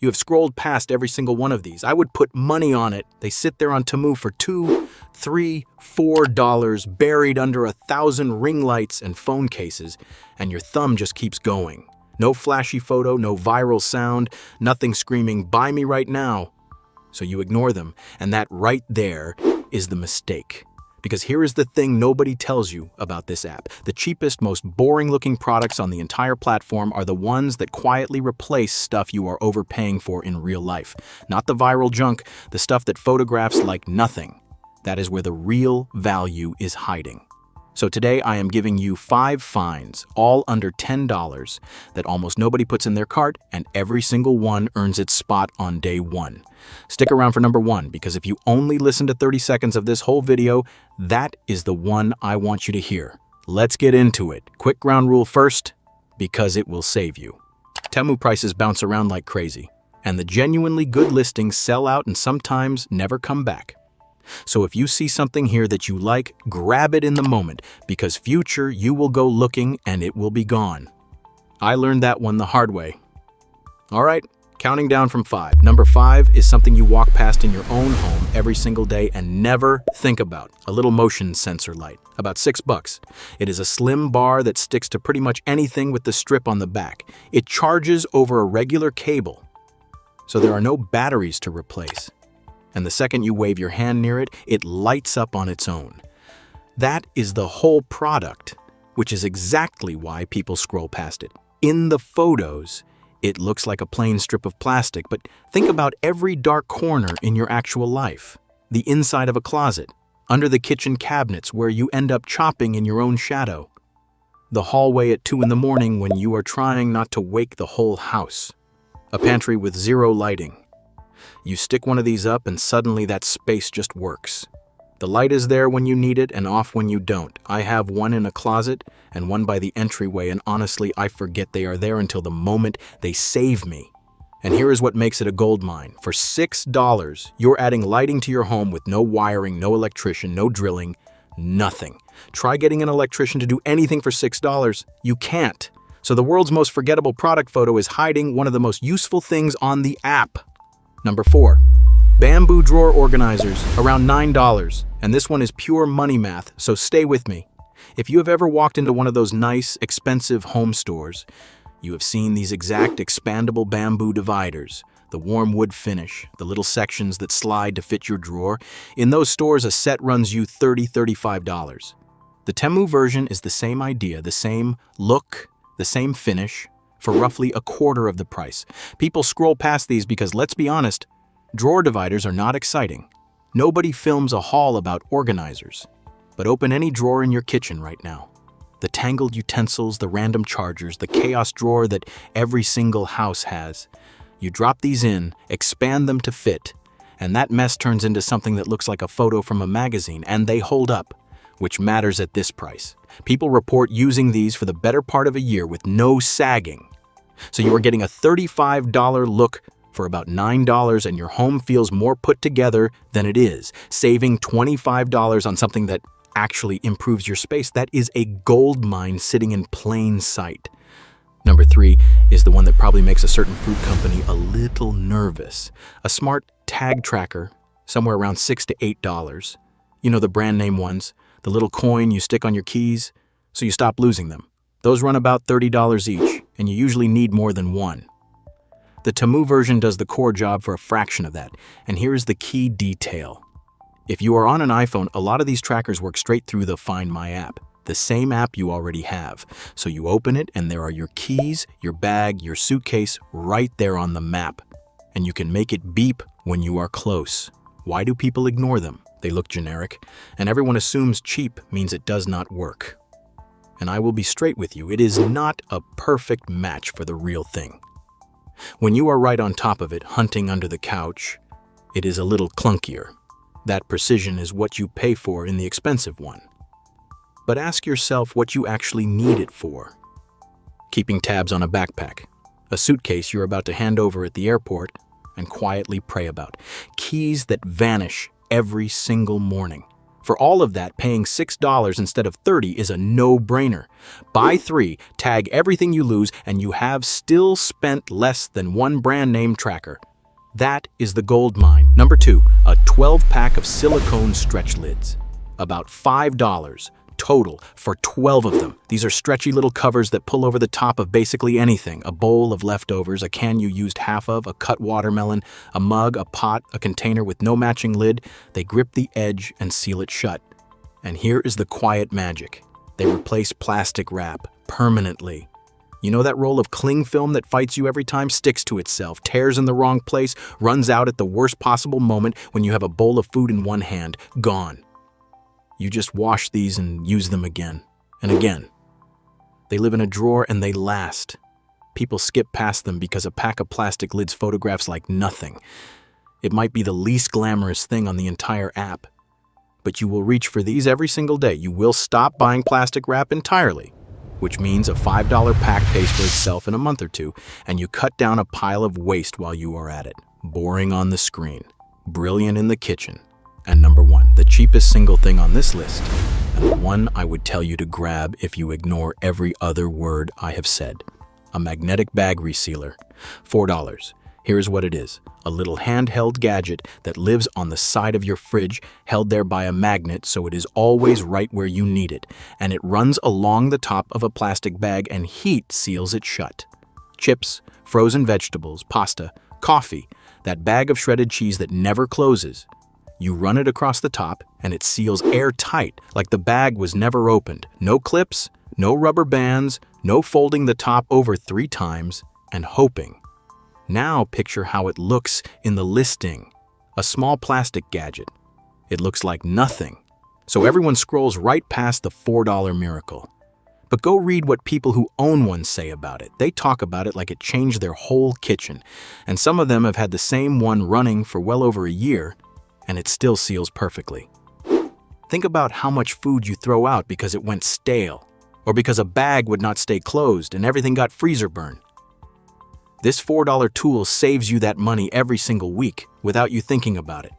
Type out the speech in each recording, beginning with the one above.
You have scrolled past every single one of these. I would put money on it. They sit there on Temu for $2, $3, $4, buried under 1,000 ring lights and phone cases, and your thumb just keeps going. No flashy photo, no viral sound, nothing screaming, "Buy me right now." So you ignore them, and that right there is the mistake. Because here is the thing nobody tells you about this app. The cheapest, most boring-looking products on the entire platform are the ones that quietly replace stuff you are overpaying for in real life. Not the viral junk, the stuff that photographs like nothing. That is where the real value is hiding. So today I am giving you 5 finds, all under $10, that almost nobody puts in their cart, and every single one earns its spot on day 1. Stick around for number 1, because if you only listen to 30 seconds of this whole video, that is the one I want you to hear. Let's get into it. Quick ground rule first, because it will save you. Temu prices bounce around like crazy, and the genuinely good listings sell out and sometimes never come back. So if you see something here that you like, grab it in the moment, because future you will go looking and it will be gone. I learned that one the hard way. All right, counting down from 5. Number 5 is something you walk past in your own home every single day and never think about. A little motion sensor light, about $6. It is a slim bar that sticks to pretty much anything with the strip on the back. It charges over a regular cable, so there are no batteries to replace. And the second you wave your hand near it, it lights up on its own. That is the whole product, which is exactly why people scroll past it. In the photos, it looks like a plain strip of plastic, but think about every dark corner in your actual life. The inside of a closet, under the kitchen cabinets where you end up chopping in your own shadow. The hallway at 2 in the morning when you are trying not to wake the whole house. A pantry with 0 lighting. You stick one of these up and suddenly that space just works. The light is there when you need it and off when you don't. I have one in a closet and one by the entryway, and honestly, I forget they are there until the moment they save me. And here is what makes it a gold mine. For $6, you're adding lighting to your home with no wiring, no electrician, no drilling, nothing. Try getting an electrician to do anything for $6. You can't. So the world's most forgettable product photo is hiding one of the most useful things on the app. Number 4, bamboo drawer organizers, around $9, and this one is pure money math, so stay with me. If you have ever walked into one of those nice, expensive home stores, you have seen these exact expandable bamboo dividers, the warm wood finish, the little sections that slide to fit your drawer. In those stores, a set runs you $30, $35. The Temu version is the same idea, the same look, the same finish, for roughly a quarter of the price. People scroll past these because, let's be honest, drawer dividers are not exciting. Nobody films a haul about organizers. But open any drawer in your kitchen right now. The tangled utensils, the random chargers, the chaos drawer that every single house has. You drop these in, expand them to fit, and that mess turns into something that looks like a photo from a magazine, and they hold up, which matters at this price. People report using these for the better part of a year with no sagging. So you are getting a $35 look for about $9, and your home feels more put together than it is, saving $25 on something that actually improves your space. That is a gold mine sitting in plain sight. Number 3 is the one that probably makes a certain food company a little nervous. A smart tag tracker, somewhere around $6 to $8. You know, the brand name ones, the little coin you stick on your keys so you stop losing them. Those run about $30 each, and you usually need more than one. The Temu version does the core job for a fraction of that, and here is the key detail. If you are on an iPhone, a lot of these trackers work straight through the Find My app, the same app you already have. So you open it, and there are your keys, your bag, your suitcase right there on the map. And you can make it beep when you are close. Why do people ignore them? They look generic, and everyone assumes cheap means it does not work. And I will be straight with you, it is not a perfect match for the real thing. When you are right on top of it, hunting under the couch, it is a little clunkier. That precision is what you pay for in the expensive one. But ask yourself what you actually need it for. Keeping tabs on a backpack, a suitcase you're about to hand over at the airport and quietly pray about. Keys that vanish every single morning. For all of that, paying $6 instead of $30 is a no-brainer. Buy 3, tag everything you lose, and you have still spent less than one brand name tracker. That is the gold mine. Number 2, a 12-pack of silicone stretch lids. About $5 total for 12 of them. These are stretchy little covers that pull over the top of basically anything: a bowl of leftovers, a can you used half of, a cut watermelon, a mug, a pot, a container with no matching lid. They grip the edge and seal it shut. And here is the quiet magic. They replace plastic wrap permanently. You know that roll of cling film that fights you every time, sticks to itself, tears in the wrong place, runs out at the worst possible moment when you have a bowl of food in one hand? Gone. You just wash these and use them again and again. They live in a drawer and they last. People skip past them because a pack of plastic lids photographs like nothing. It might be the least glamorous thing on the entire app. But you will reach for these every single day. You will stop buying plastic wrap entirely, which means a $5 pack pays for itself in a month or two, and you cut down a pile of waste while you are at it. Boring on the screen, brilliant in the kitchen. And number 1, the cheapest single thing on this list, and the one I would tell you to grab if you ignore every other word I have said: a magnetic bag resealer. $4. Here's what it is: a little handheld gadget that lives on the side of your fridge, held there by a magnet so it is always right where you need it, and it runs along the top of a plastic bag and heat seals it shut. Chips, frozen vegetables, pasta, coffee, that bag of shredded cheese that never closes. You run it across the top, and it seals airtight, like the bag was never opened. No clips, no rubber bands, no folding the top over 3 times, and hoping. Now picture how it looks in the listing. A small plastic gadget. It looks like nothing. So everyone scrolls right past the $4 miracle. But go read what people who own one say about it. They talk about it like it changed their whole kitchen. And some of them have had the same one running for well over a year, and it still seals perfectly. Think about how much food you throw out because it went stale, or because a bag would not stay closed and everything got freezer burn. This $4 tool saves you that money every single week without you thinking about it.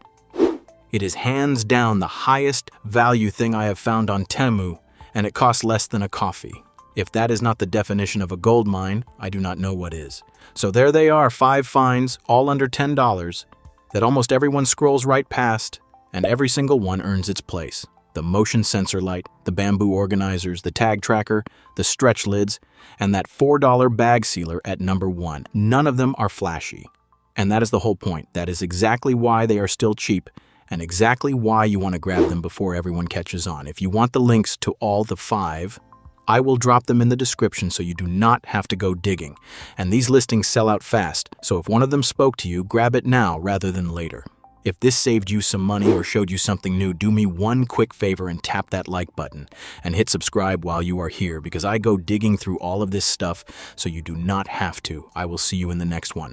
It is hands down the highest value thing I have found on Temu, and it costs less than a coffee. If that is not the definition of a gold mine, I do not know what is. So there they are, 5 finds, all under $10, that almost everyone scrolls right past, and every single one earns its place. The motion sensor light, the bamboo organizers, the tag tracker, the stretch lids, and that $4 bag sealer at number 1. None of them are flashy. And that is the whole point. That is exactly why they are still cheap, and exactly why you want to grab them before everyone catches on. If you want the links to all the 5, I will drop them in the description so you do not have to go digging. And these listings sell out fast, so if one of them spoke to you, grab it now rather than later. If this saved you some money or showed you something new, do me one quick favor and tap that like button and hit subscribe while you are here, because I go digging through all of this stuff so you do not have to. I will see you in the next one.